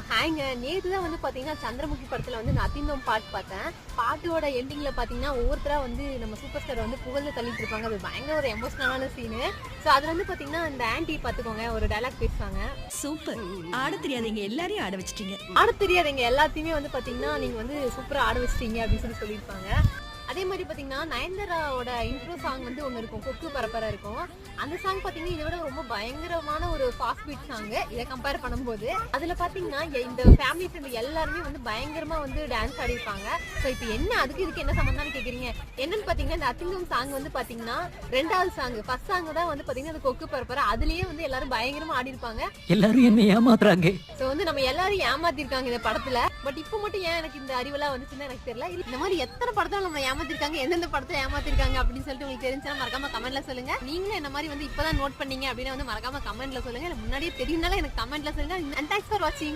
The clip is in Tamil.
ஹாய்ங்க. நேத்து தான் வந்து பாத்தீங்கன்னா, சந்திரமுகி படத்துல வந்து நான் அத்திந்தோம் பாட்டு பார்த்தேன். பாட்டோட எண்டிங்ல பாத்தீங்கன்னா, ஒவ்வொருத்தரா வந்து நம்ம சூப்பர் ஸ்டார வந்து புகழ்ந்து தள்ளிட்டு இருப்பாங்க. அது பயங்கர ஒரு எமோஷனலான சீனு. ஸோ அதுல வந்து பாத்தீங்கன்னா, இந்த ஆன்டி பாத்துக்கோங்க ஒரு டயலாக் பேசுவாங்க. சூப்பர். ஆடத் தெரியாதீங்க எல்லாரையும் ஆட வச்சுட்டீங்க. ஆடத் தெரியாதவங்க எல்லாத்தையுமே வந்து பாத்தீங்கன்னா, நீங்க வந்து சூப்பரா ஆட வச்சுட்டீங்க அப்படின்னு சொல்லியிருப்பாங்க. அதே மாதிரி பாத்தீங்கன்னா, நயன்தாராவோட இன்ட்ரோ சாங் வந்து ஒண்ணு இருக்கும். கொக்கு பரப்பர இருக்கும். அந்த சாங் பாத்தீங்கன்னா, இதை விட ரொம்ப பயங்கரமான ஒரு ஃபாஸ்ட் பீட் சாங். இதை கம்பேர் பண்ணும்போது அதுல பாத்தீங்கன்னா, இந்த ஃபேமிலி ஃப்ரெண்ட் எல்லாருமே வந்து பயங்கரமா வந்து டான்ஸ் ஆடிருப்பாங்க. ஸோ இப்போ என்ன அதுக்கு இதுக்கு என்ன சம்பந்தம்னு கேக்குறீங்க. என்னன்னு பாத்தீங்கன்னா, இந்த அத்திங்கம் சாங் வந்து பாத்தீங்கன்னா ரெண்டாவது சாங். ஃபர்ஸ்ட் சாங் தான் வந்து பாத்தீங்கன்னா அந்த கொக்கு பரப்பர. அதுலயே வந்து எல்லாரும் பயங்கரமா ஆடி இருப்பாங்க. எல்லாரும் என்ன ஏமாத்துறாங்க. ஸோ வந்து நம்ம எல்லாரும் ஏமாத்திருக்காங்க இந்த படத்துல. பட் இப்போ மட்டும் ஏன் எனக்கு இந்த அறிவெல்லாம் வந்துச்சுன்னு எனக்கு தெரியல. இந்த மாதிரி எத்தனை படத்துல நம்ம ஏமாத்திருக்காங்க, எந்தெந்த படத்துல ஏமாத்திருக்காங்க அப்படின்னு சொல்லிட்டு உங்களுக்கு தெரிஞ்சுன்னா மறக்காம கமெண்ட்ல சொல்லுங்க. நீங்களும் என்ன மாதிரி வந்து இப்பதான் நோட் பண்ணீங்க அப்படின்னு வந்து மறக்காம கமெண்ட்ல சொல்லுங்க. எனக்கு முன்னாடியே தெரியும்னால எனக்கு கமெண்ட்ல சொல்லுங்க. அண்ட் தேங்க்ஸ் ஃபார் வாட்சிங்.